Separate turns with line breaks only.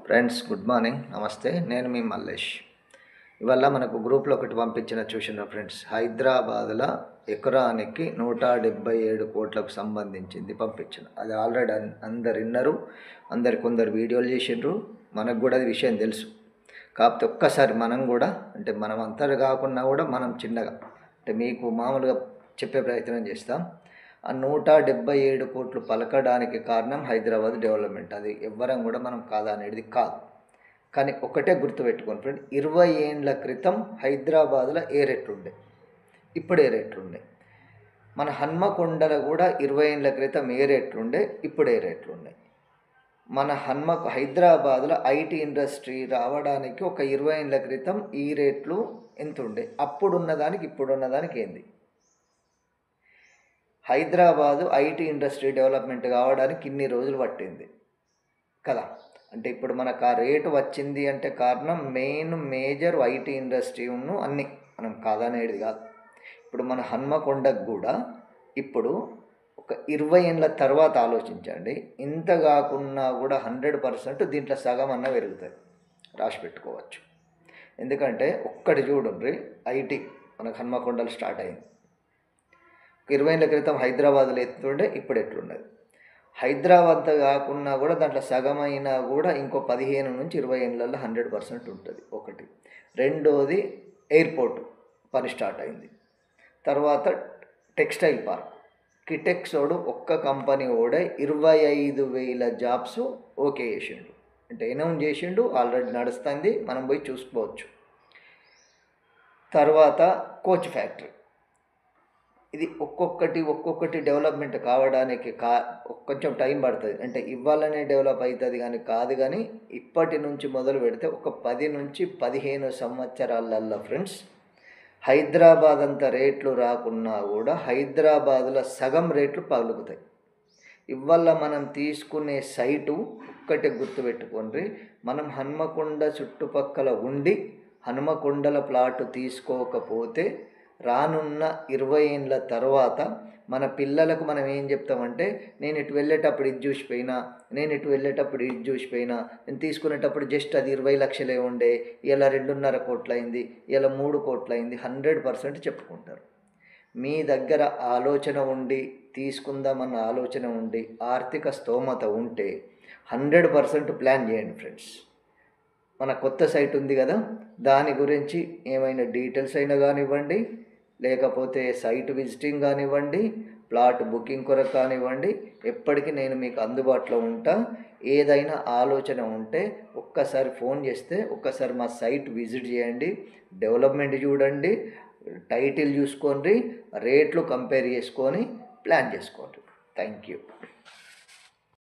Friends good morning, నమస్తే. నేను మీ మల్లేష్. ఇవాళ మనకు గ్రూప్లో ఒకటి పంపించిన చూసిన ఫ్రెండ్స్, హైదరాబాద్లో ఎకరానికి 177 కోట్లకు సంబంధించింది పంపించిన. అది ఆల్రెడీ అందరు విన్నారు, కొందరు వీడియోలు చేసిండ్రు, మనకు కూడా అది విషయం తెలుసు. కాకపోతే ఒక్కసారి మనం కూడా, అంటే మనం అంతా కాకుండా కూడా మనం చిన్నగా, అంటే మీకు మామూలుగా చెప్పే ప్రయత్నం చేస్తాం. ఆ 177 కోట్లు పలకడానికి కారణం హైదరాబాద్ డెవలప్మెంట్. అది ఎవ్వరం కూడా మనం కాదనేది కాదు. కానీ ఒకటే గుర్తుపెట్టుకోండి ఫ్రెండ్, 20 ఏండ్ల క్రితం హైదరాబాద్లో ఏ రేట్లుండే, ఇప్పుడు ఏ రేట్లుండే. మన హన్మకొండలో కూడా 20 ఏండ్ల క్రితం ఏ రేట్లుండే, ఇప్పుడు ఏ రేట్లుండే. మన హైదరాబాద్లో ఐటీ ఇండస్ట్రీ రావడానికి ఒక 20 ఏండ్ల క్రితం ఈ రేట్లు ఎంత ఉండే, అప్పుడున్నదానికి ఇప్పుడున్నదానికి ఏంది. హైదరాబాదు ఐటీ ఇండస్ట్రీ డెవలప్మెంట్ కావడానికి ఇన్ని రోజులు పట్టింది కదా. అంటే ఇప్పుడు మనకు ఆ రేటు వచ్చింది అంటే కారణం మేజర్ ఐటీ ఇండస్ట్రీను అన్నీ, మనం కాదనేది కాదు. ఇప్పుడు మన హన్మకొండకు కూడా ఇప్పుడు ఒక 20 ఏళ్ళ తర్వాత ఆలోచించండి, ఇంత కాకున్నా కూడా 100% దీంట్లో సగం అన్న పెరుగుతుంది, రాసి పెట్టుకోవచ్చు. ఎందుకంటే ఒక్కటి చూడండి, ఐటీ మనకు హన్మకొండలు స్టార్ట్ అయింది 20 ఏళ్ళ క్రితం హైదరాబాద్లో ఎత్తుండే, ఇప్పుడు ఎట్లున్నది. హైదరాబాద్ కాకున్నా కూడా దాంట్లో సగమైనా కూడా ఇంకో 15 నుంచి 20 ఏళ్ళల్లో 100% ఉంటుంది. ఒకటి. రెండోది ఎయిర్పోర్ట్ పని స్టార్ట్ అయింది. తర్వాత టెక్స్టైల్ పార్క్, కిటెక్సోడు ఒక్క కంపెనీ ఓడే 25,000 జాబ్స్ ఓకే చేసిండు, అంటే అనౌన్స్ చేసిండు, ఆల్రెడీ నడుస్తుంది, మనం పోయి చూసుకోవచ్చు. తర్వాత కోచ్ ఫ్యాక్టరీ, ఇది ఒక్కొక్కటి డెవలప్మెంట్ కావడానికి కొంచెం టైం పడుతుంది. అంటే ఇవ్వాలనే డెవలప్ అవుతుంది కానీ కాదు. కానీ ఇప్పటి నుంచి మొదలు పెడితే ఒక 10 నుంచి 15 సంవత్సరాలల్లో ఫ్రెండ్స్, హైదరాబాద్ అంత రేట్లు రాకున్నా కూడా హైదరాబాద్లో సగం రేట్లు పలుకుతాయి. ఇవాళ మనం తీసుకునే సైటు ఒక్కటే గుర్తుపెట్టుకోండి, మనం హన్మకొండ చుట్టుపక్కల ఉండి హన్మకొండల ప్లాట్ తీసుకోకపోతే రానున్న 20 ఏళ్ళ తర్వాత మన పిల్లలకు మనం ఏం చెప్తామంటే, నేను ఇటు వెళ్ళేటప్పుడు ఇది చూసిపోయినా, నేను తీసుకునేటప్పుడు జస్ట్ అది 20 లక్షలే ఉండే, ఇలా 2.5 కోట్లు అయింది, ఇలా 3 కోట్లు అయింది, 100% చెప్పుకుంటారు. మీ దగ్గర ఆలోచన ఉండి తీసుకుందామన్న ఆలోచన ఉండి ఆర్థిక స్తోమత ఉంటే 100% ప్లాన్ చేయండి ఫ్రెండ్స్. మన కొత్త సైట్ ఉంది కదా, దాని గురించి ఏమైనా డీటెయిల్స్ అయినా కానివ్వండి, లేకపోతే సైట్ విజిటింగ్ కానివ్వండి, ప్లాట్ బుకింగ్ కొరకు కానివ్వండి, ఎప్పటికీ నేను మీకు అందుబాటులో ఉంటా. ఏదైనా ఆలోచన ఉంటే ఒక్కసారి ఫోన్ చేస్తే ఒక్కసారి మా సైట్ విజిట్ చేయండి, డెవలప్మెంట్ చూడండి, టైటిల్ చూసుకోండి, రేట్లు కంపేర్ చేసుకొని ప్లాన్ చేసుకోండి. Thank you.